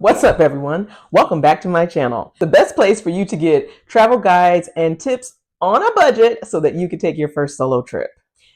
What's up, everyone? Welcome back to my channel. The best place for you to get travel guides and tips on a budget so that you can take your first solo trip.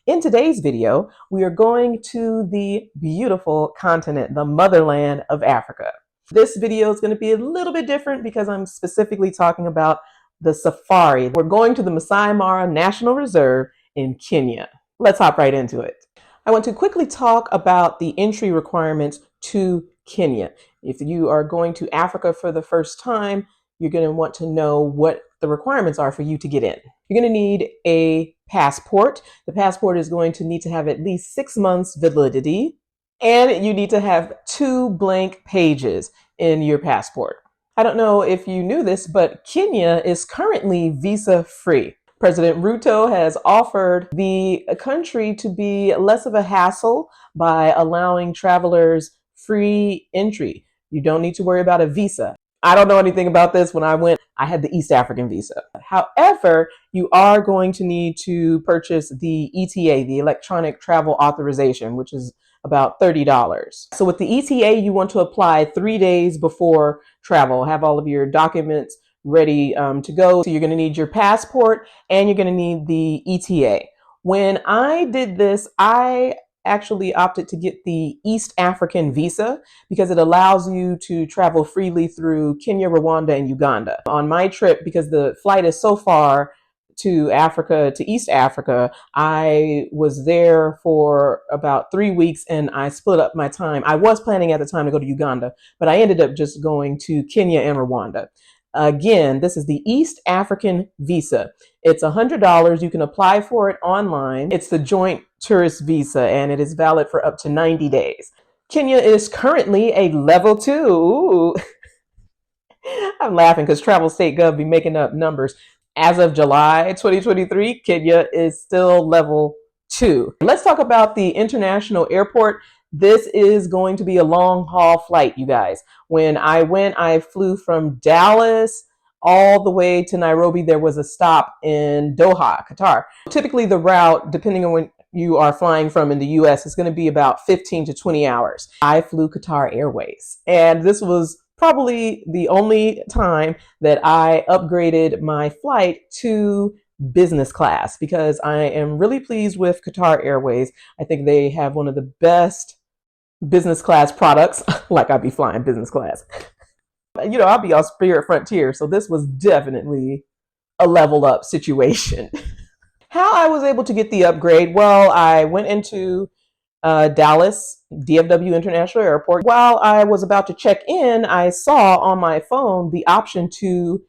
In today's video, we are going to the beautiful continent, the motherland of Africa. This video is going to be a little bit different because I'm specifically talking about the safari. We're going to the Maasai Mara National Reserve in Kenya. Let's hop right into it. I want to quickly talk about the entry requirements to Kenya. If you are going to Africa for the first time, you're going to want to know what the requirements are for you to get in. You're going to need a passport. The passport is going to need to have at least 6 months validity, and you need to have 2 blank pages in your passport. I don't know if you knew this, but Kenya is currently visa-free. President Ruto has offered the country to be less of a hassle by allowing travelers free entry. You don't need to worry about a visa. I don't know anything about this. When I went, I had the East African visa. However, you are going to need to purchase the ETA, the Electronic Travel Authorization, which is about $30. So with the ETA, you want to apply 3 days before travel. Have all of your documents ready to go. So you're going to need your passport and you're going to need the ETA. When I did this, I actually opted to get the East African visa because it allows you to travel freely through Kenya, Rwanda, and Uganda. On my trip, because the flight is so far to Africa, to East Africa, I was there for about 3 weeks and I split up my time. I was planning at the time to go to Uganda, but I ended up just going to Kenya and Rwanda. Again, this is the East African visa. It's $100. You can apply for it online. It's the joint tourist visa and it is valid for up to 90 days. Kenya is currently a level 2. Ooh. I'm laughing because Travel State Gov be making up numbers. As of July 2023, Kenya is still level 2. Let's talk about the international airport. This is going to be a long haul flight, you guys. When I went, I flew from Dallas all the way to Nairobi. There was a stop in Doha, Qatar. Typically the route, depending on when you are flying from in the US, is going to be about 15 to 20 hours. I flew Qatar Airways, and this was probably the only time that I upgraded my flight to business class because I am really pleased with Qatar Airways. I think they have one of the best business class products. Like I'd be flying business class. You know, I'll be on Spirit Frontier, so this was definitely a level up situation. How I was able to get the upgrade? Well, I went into Dallas DFW International Airport. While I was about to check in, I saw on my phone the option to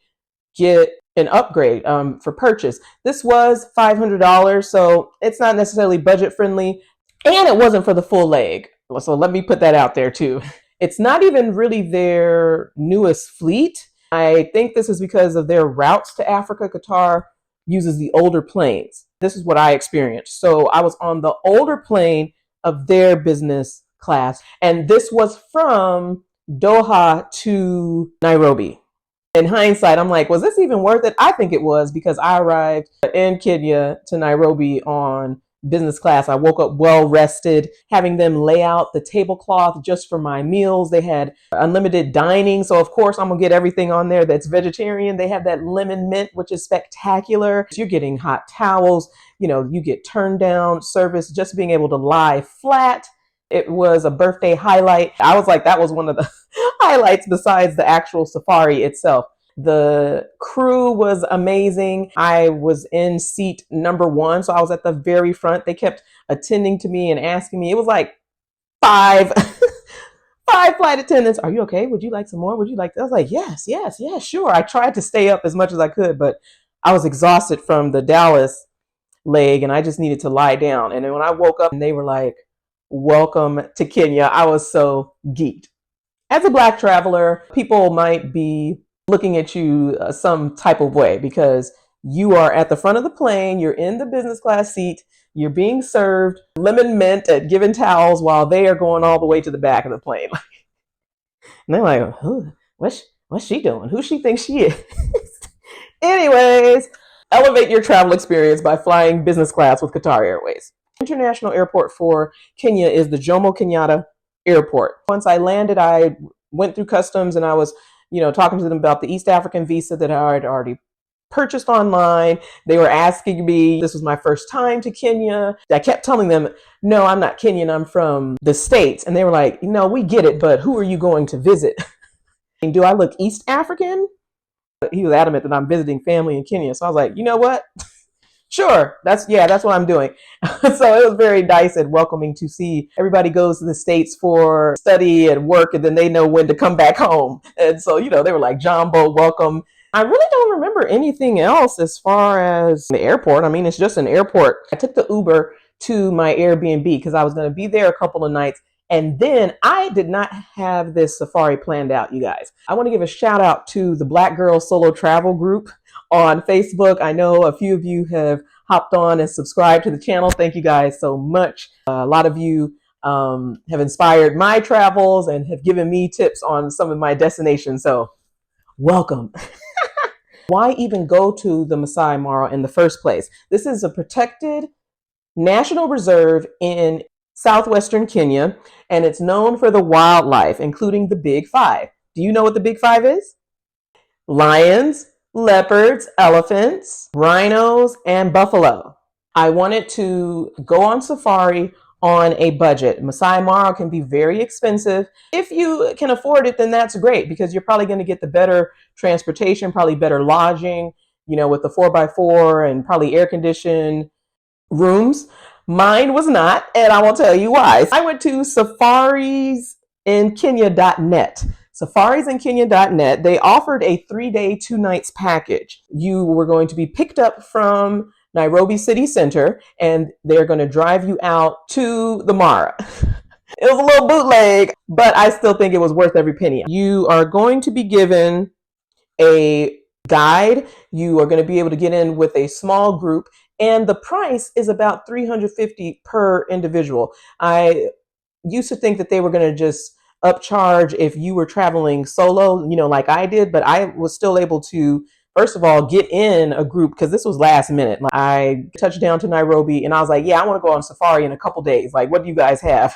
get an upgrade for purchase. This was $500, so it's not necessarily budget friendly, and it wasn't for the full leg. So let me put that out there too. It's not even really their newest fleet. I think this is because of their routes to Africa. Qatar uses the older planes. This is what I experienced. So I was on the older plane of their business class, and this was from Doha to Nairobi. In hindsight, I'm like, was this even worth it? I think it was because I arrived in Kenya to Nairobi on business class. I woke up well rested, having them lay out the tablecloth just for my meals. They had unlimited dining. So of course I'm gonna get everything on there that's vegetarian. They have that lemon mint, which is spectacular. You're getting hot towels, you know, you get turned down service, just being able to lie flat. It was a birthday highlight. I was like, that was one of the highlights besides the actual safari itself. The crew was amazing. I was in seat number 1, so I was at the very front. They kept attending to me and asking me. It was like 5 flight attendants. Are you okay? Would you like some more? Would you like that? I was like, yes, sure. I tried to stay up as much as I could, but I was exhausted from the Dallas leg and I just needed to lie down. And then when I woke up and they were like, welcome to Kenya, I was so geeked. As a Black traveler, people might be looking at you some type of way because you are at the front of the plane, you're in the business class seat, you're being served lemon mint and given towels while they are going all the way to the back of the plane. And they're like, what's she doing? Who she thinks she is? Anyways, elevate your travel experience by flying business class with Qatar Airways. International airport for Kenya is the Jomo Kenyatta Airport. Once I landed, I went through customs and I was, talking to them about the East African visa that I had already purchased online. They were asking me, this was my first time to Kenya. I kept telling them, no, I'm not Kenyan, I'm from the States. And they were like, we get it, but who are you going to visit? Do I look East African? He was adamant that I'm visiting family in Kenya. So I was like, you know what? Sure, that's what I'm doing. So it was very nice and welcoming to see everybody goes to the States for study and work, and then they know when to come back home. And so, they were like, Jumbo, welcome. I really don't remember anything else as far as the airport. I mean, it's just an airport. I took the Uber to my Airbnb because I was going to be there a couple of nights. And then I did not have this safari planned out, you guys. I want to give a shout out to the Black Girl Solo Travel group on Facebook. I know a few of you have hopped on and subscribed to the channel. Thank you guys so much. A lot of you have inspired my travels and have given me tips on some of my destinations. So welcome. Why even go to the Maasai Mara in the first place? This is a protected national reserve in southwestern Kenya, and it's known for the wildlife, including the Big Five. Do you know what the Big Five is? Lions, leopards, elephants, rhinos, and buffalo. I wanted to go on safari on a budget. Maasai Mara can be very expensive. If you can afford it, then that's great because you're probably going to get the better transportation, probably better lodging, with the 4x4 and probably air conditioned rooms. Mine was not, and I will tell you why. I went to safariesinkenya.net. Safariesinkenya.net. They offered a 3-day, 2 nights package. You were going to be picked up from Nairobi City Center, and they're going to drive you out to the Mara. It was a little bootleg, but I still think it was worth every penny. You are going to be given a guide. You are going to be able to get in with a small group, and the price is about $350 per individual. I used to think that they were going to just upcharge if you were traveling solo, like I did, but I was still able to, first of all, get in a group because this was last minute. I touched down to Nairobi and I was like, yeah, I want to go on safari in a couple days. Like, what do you guys have?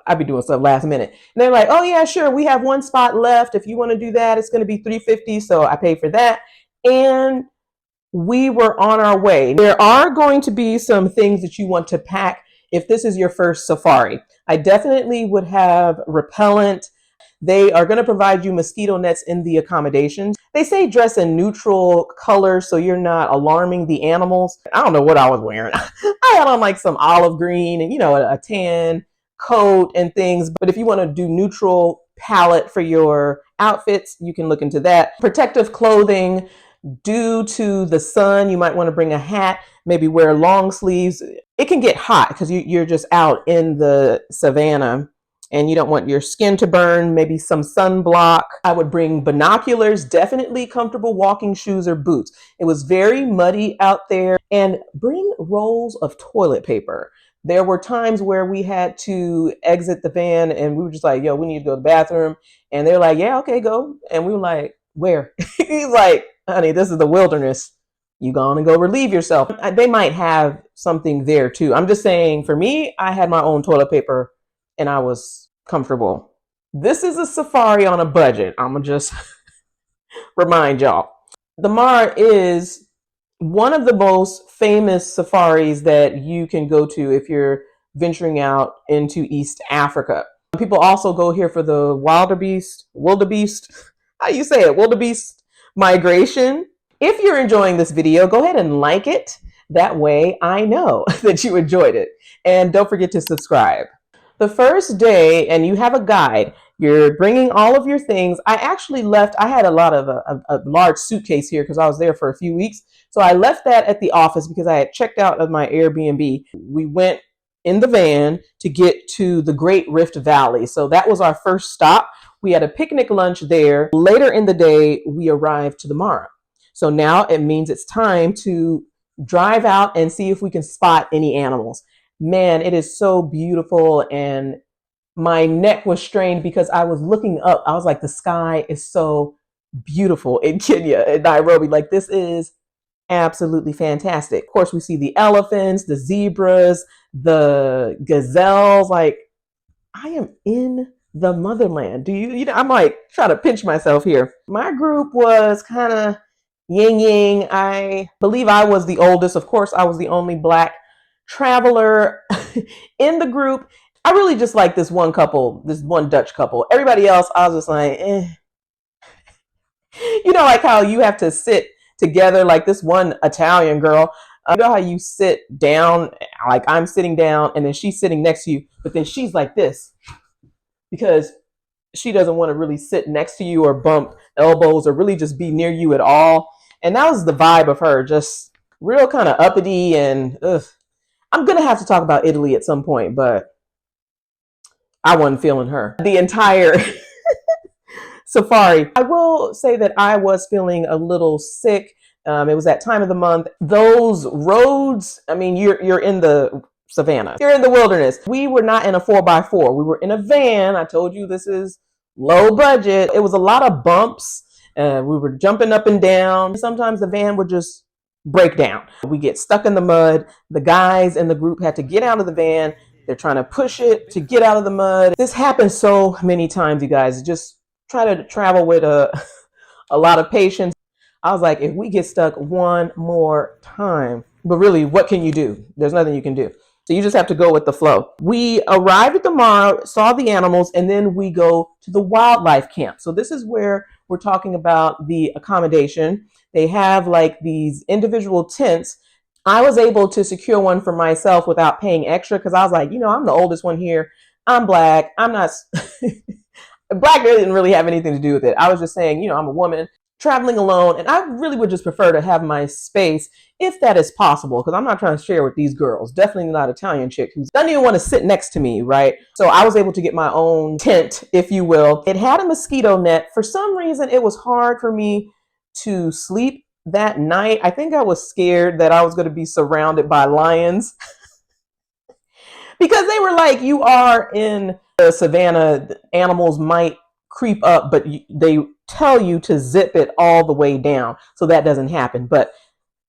I'd be doing stuff last minute. And they're like, oh yeah, sure. We have 1 spot left. If you want to do that, it's going to be $350. So I paid for that. And we were on our way. There are going to be some things that you want to pack if this is your first safari. I definitely would have repellent. They are going to provide you mosquito nets in the accommodations. They say dress in neutral colors so you're not alarming the animals. I don't know what I was wearing. I had on like some olive green and, a tan coat and things. But if you want to do neutral palette for your outfits, you can look into that. Protective clothing. Due to the sun, you might want to bring a hat, maybe wear long sleeves. It can get hot because you're just out in the savannah and you don't want your skin to burn, maybe some sunblock. I would bring binoculars, definitely comfortable walking shoes or boots. It was very muddy out there, and bring rolls of toilet paper. There were times where we had to exit the van and we were just like, yo, we need to go to the bathroom. And they're like, yeah, okay, go. And we were like, where? He's like, honey, this is the wilderness. You gonna go relieve yourself. They might have something there too. I'm just saying, for me, I had my own toilet paper and I was comfortable. This is a safari on a budget. I'm gonna just remind y'all. The Mara is one of the most famous safaris that you can go to if you're venturing out into East Africa. People also go here for the wildebeest, how do you say it? Wildebeest migration. If you're enjoying this video, go ahead and like it. That way I know that you enjoyed it. And don't forget to subscribe. The first day, and you have a guide, you're bringing all of your things. I actually left, I had a large suitcase here because I was there for a few weeks. So I left that at the office because I had checked out of my Airbnb. We went in the van to get to the Great Rift Valley. So that was our first stop. We had a picnic lunch there. Later in the day, we arrived to the Mara. So now it means it's time to drive out and see if we can spot any animals. Man, it is so beautiful, and my neck was strained because I was looking up. I was like, the sky is so beautiful in Kenya, in Nairobi. Like, this is absolutely fantastic. Of course, we see the elephants, the zebras, the gazelles. Like, I am in the motherland. I'm like trying to pinch myself here. My group was kind of yin yang. I believe I was the oldest. Of course, I was the only black traveler in the group. I really just like this one couple, this one Dutch couple. Everybody else, I was just like, eh. Like how you have to sit together, like this one Italian girl. You know how you sit down, like I'm sitting down, and then she's sitting next to you, but then she's like this because she doesn't want to really sit next to you or bump elbows or really just be near you at all. And that was the vibe of her, just real kind of uppity and ugh. I'm going to have to talk about Italy at some point, but I wasn't feeling her. The entire safari. I will say that I was feeling a little sick. It was that time of the month. Those roads, I mean, you're in the savannah. You're in the wilderness. We were not in a 4x4. We were in a van. I told you this is low budget. It was a lot of bumps. We were jumping up and down. Sometimes the van would just break down. We get stuck in the mud. The guys in the group had to get out of the van. They're trying to push it to get out of the mud. This happens so many times, you guys. Just try to travel with a lot of patience. I was like, if we get stuck one more time, but really, what can you do? There's nothing you can do. So you just have to go with the flow. We arrived at the Mara, saw the animals, and then we go to the wildlife camp. So this is where we're talking about the accommodation. They have like these individual tents. I was able to secure one for myself without paying extra because I was like, I'm the oldest one here. I'm black. I'm not. Black didn't really have anything to do with it. I was just saying, I'm a woman traveling alone, and I really would just prefer to have my space if that is possible, because I'm not trying to share with these girls. Definitely not an Italian chick who doesn't even want to sit next to me, right? So I was able to get my own tent, if you will. It had a mosquito net. For some reason, it was hard for me to sleep that night. I think I was scared that I was going to be surrounded by lions because they were like, you are in the savannah, animals might creep up, but they tell you to zip it all the way down so that doesn't happen. But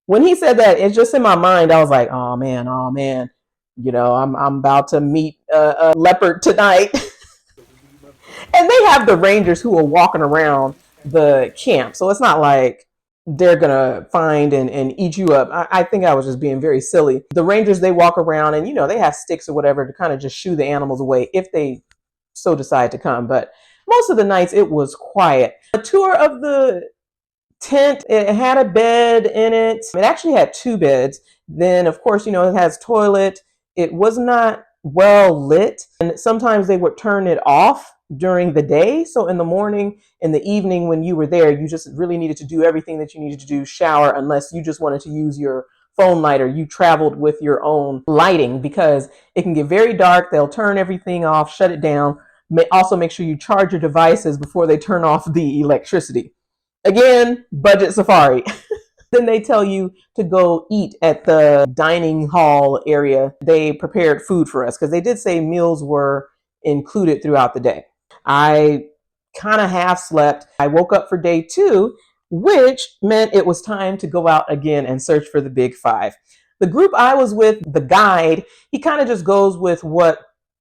when he said that, it's just in my mind, I was like, oh man, I'm about to meet a leopard tonight. And they have the rangers who are walking around the camp, so it's not like they're gonna find and eat you up. I think I was just being very silly. The rangers, they walk around and they have sticks or whatever to kind of just shoo the animals away if they so decide to come. But most of the nights it was quiet. A tour of the tent, it had a bed in it. It actually had two beds. Then of course, it has toilet. It was not well lit, and sometimes they would turn it off during the day. So in the morning, in the evening, when you were there, you just really needed to do everything that you needed to do, shower, unless you just wanted to use your phone lighter. You traveled with your own lighting because it can get very dark. They'll turn everything off, shut it down. Also make sure you charge your devices before they turn off the electricity. Again, budget safari. Then they tell you to go eat at the dining hall area. They prepared food for us because they did say meals were included throughout the day. I kind of half slept. I woke up for day 2, which meant it was time to go out again and search for the big 5. The group I was with, the guide, he kind of just goes with what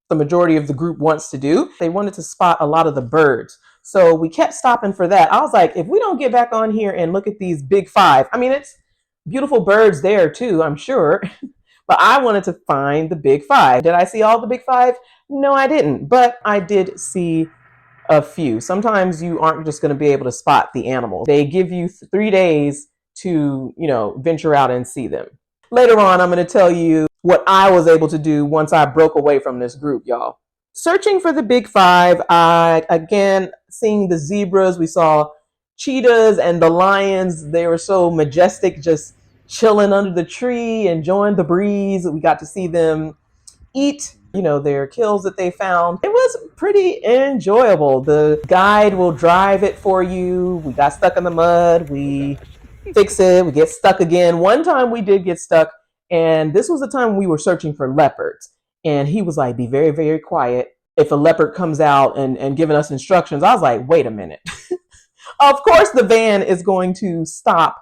the majority of the group wants to do. They wanted to spot a lot of the birds. So we kept stopping for that. I was like, if we don't get back on here and look at these big 5, I mean, it's beautiful birds there too, I'm sure. But I wanted to find the big 5. Did I see all the big 5? No, I didn't. But I did see a few. Sometimes you aren't just going to be able to spot the animals. They give you 3 days to, venture out and see them. Later on, I'm going to tell you what I was able to do once I broke away from this group, y'all. Searching for the big 5, again, seeing the zebras, we saw cheetahs and the lions. They were so majestic, just chilling under the tree, enjoying the breeze. We got to see them eat, their kills that they found. It was pretty enjoyable. The guide will drive it for you. We got stuck in the mud. We fix it. We get stuck again. One time we did get stuck, and this was the time we were searching for leopards. And he was like, be very, very quiet if a leopard comes out and giving us instructions. I was like, wait a minute. Of course, the van is going to stop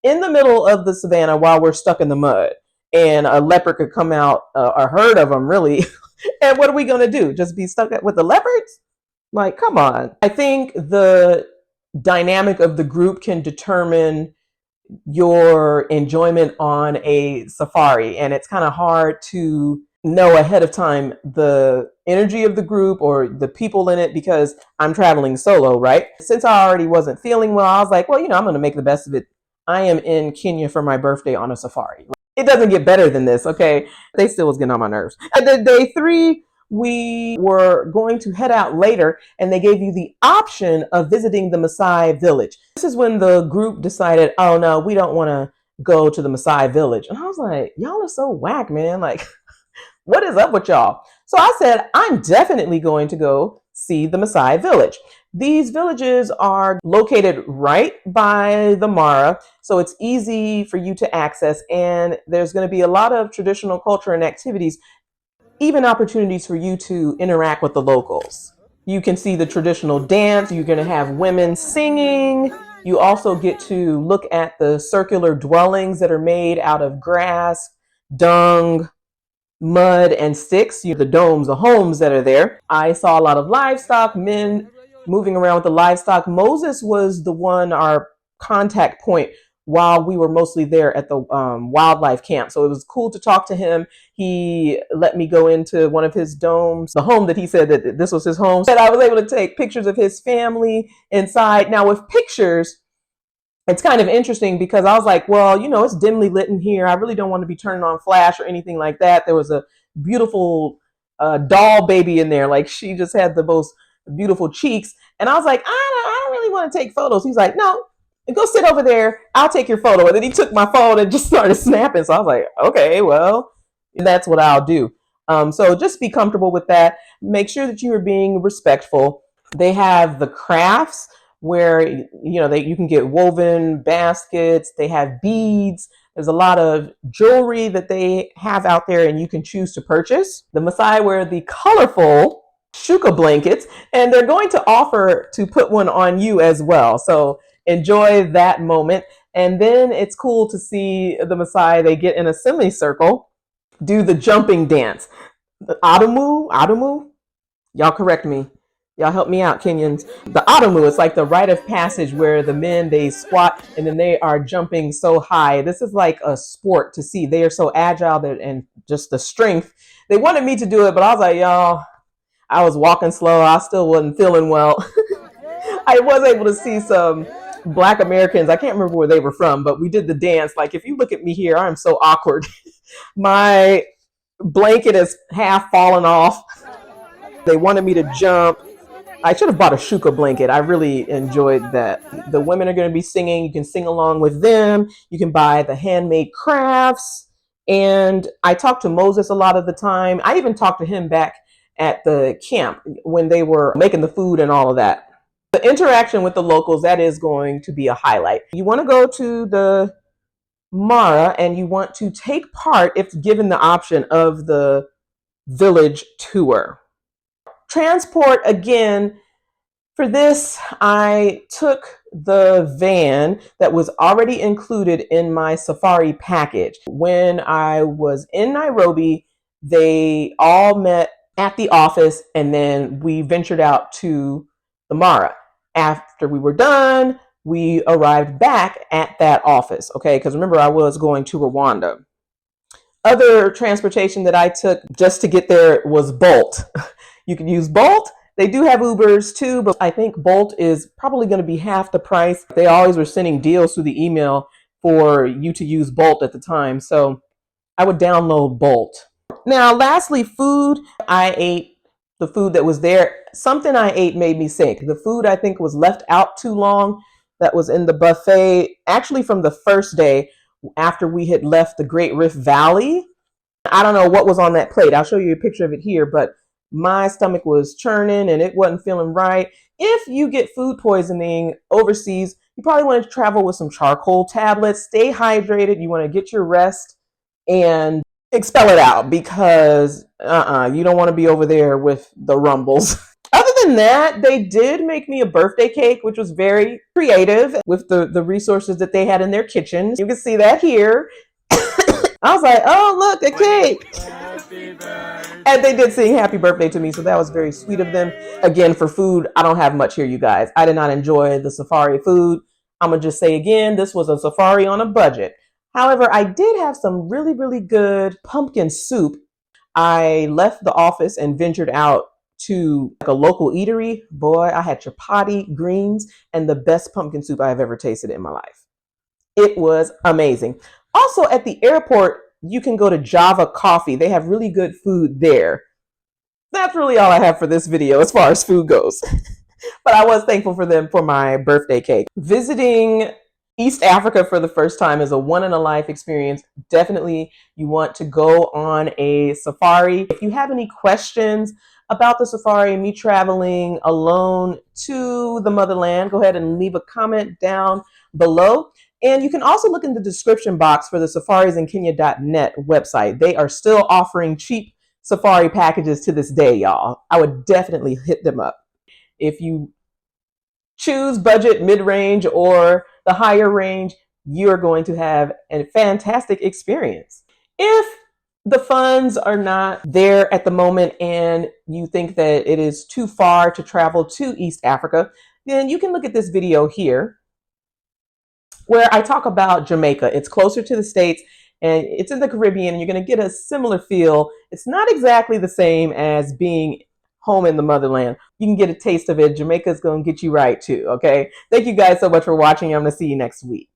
in the middle of the savannah while we're stuck in the mud. And a leopard could come out, a herd of them, really. And what are we going to do? Just be stuck with the leopards? Like, come on. I think the dynamic of the group can determine your enjoyment on a safari, and it's kind of hard to know ahead of time the energy of the group or the people in it because I'm traveling solo, right? Since I already wasn't feeling well, I was like, well, I'm going to make the best of it. I am in Kenya for my birthday on a safari. It doesn't get better than this, okay? They still was getting on my nerves. And then day 3, we were going to head out later, and they gave you the option of visiting the Maasai Village. This is when the group decided, oh no, we don't want to go to the Maasai Village. And I was like, y'all are so whack, man. Like, what is up with y'all? So I said, I'm definitely going to go see the Maasai Village. These villages are located right by the Mara, so it's easy for you to access, and there's going to be a lot of traditional culture and activities, even opportunities for you to interact with the locals. You can see the traditional dance, you're going to have women singing. You also get to look at the circular dwellings that are made out of grass, dung, mud, and sticks. The domes, the homes that are there. I saw a lot of livestock, men moving around with the livestock. Moses was the one, our contact point, while we were mostly there at the wildlife camp. So it was cool to talk to him. He let me go into one of his domes, the home that he said that this was his home. And I was able to take pictures of his family inside. Now with pictures, it's kind of interesting because I was like, well, it's dimly lit in here. I really don't want to be turning on flash or anything like that. There was a beautiful doll baby in there. Like, she just had the most beautiful cheeks. And I was like, I don't really want to take photos. He's like, no, go sit over there. I'll take your photo. And then he took my phone and just started snapping. So I was like, okay, well, that's what I'll do. So just be comfortable with that. Make sure that you are being respectful. They have the crafts where you can get woven baskets. They have beads. There's a lot of jewelry that they have out there, and you can choose to purchase. The Maasai wear the colorful shuka blankets, and they're going to offer to put one on you as well. So enjoy that moment. And then it's cool to see the Maasai. They get in a semicircle, do the jumping dance. The Adamu, y'all correct me. Y'all help me out, Kenyans. The Adamu is like the rite of passage where the men, they squat and then they are jumping so high. This is like a sport to see. They are so agile and just the strength. They wanted me to do it, but I was like, y'all, I was walking slow. I still wasn't feeling well. I was able to see some Black Americans. I can't remember where they were from, but we did the dance. Like, if you look at me here, I'm so awkward. My blanket is half fallen off. They wanted me to jump. I should have bought a shuka blanket. I really enjoyed that. The women are going to be singing. You can sing along with them. You can buy the handmade crafts. And I talked to Moses a lot of the time. I even talked to him back at the camp when they were making the food and all of that. The interaction with the locals, that is going to be a highlight. You want to go to the Mara and you want to take part, if given the option, of the village tour. Transport, again, for this, I took the van that was already included in my safari package. When I was in Nairobi, they all met at the office, and then we ventured out to the Mara. After we were done, we arrived back at that office, okay? Because remember, I was going to Rwanda. Other transportation that I took just to get there was Bolt. You can use Bolt. They do have Ubers too, but I think Bolt is probably going to be half the price. They always were sending deals through the email for you to use Bolt at the time. So I would download Bolt. Now, lastly, food. I ate the food that was there. Something I ate made me sick. The food, I think, was left out too long. That was in the buffet, actually from the first day after we had left the Great Rift Valley. I don't know what was on that plate. I'll show you a picture of it here, but my stomach was churning and it wasn't feeling right. If you get food poisoning overseas, you probably want to travel with some charcoal tablets. Stay hydrated. You want to get your rest and expel it out, because you don't want to be over there with the rumbles. Other than that, they did make me a birthday cake, which was very creative with the resources that they had in their kitchen. You can see that here. I was like, oh, look, a cake. And they did sing happy birthday to me, so that was very sweet of them. Again, for food, I don't have much here, you guys. I did not enjoy the safari food. I'm going to just say again, this was a safari on a budget. However, I did have some really, really good pumpkin soup. I left the office and ventured out to like a local eatery. Boy, I had chapati, greens, and the best pumpkin soup I have ever tasted in my life. It was amazing. Also, at the airport, you can go to Java Coffee. They have really good food there. That's really all I have for this video as far as food goes. But I was thankful for them for my birthday cake. Visiting East Africa for the first time is a one-in-a-life experience. Definitely you want to go on a safari. If you have any questions about the safari, me traveling alone to the motherland, go ahead and leave a comment down below. And you can also look in the description box for the safarisenkenya.net website. They are still offering cheap safari packages to this day, y'all. I would definitely hit them up. If you choose budget, mid-range, or the higher range, you're going to have a fantastic experience. If the funds are not there at the moment and you think that it is too far to travel to East Africa, then you can look at this video here where I talk about Jamaica. It's closer to the States and it's in the Caribbean, and you're going to get a similar feel. It's not exactly the same as being home in the motherland. You can get a taste of it. Jamaica is going to get you right too, okay? Thank you guys so much for watching. I'm going to see you next week.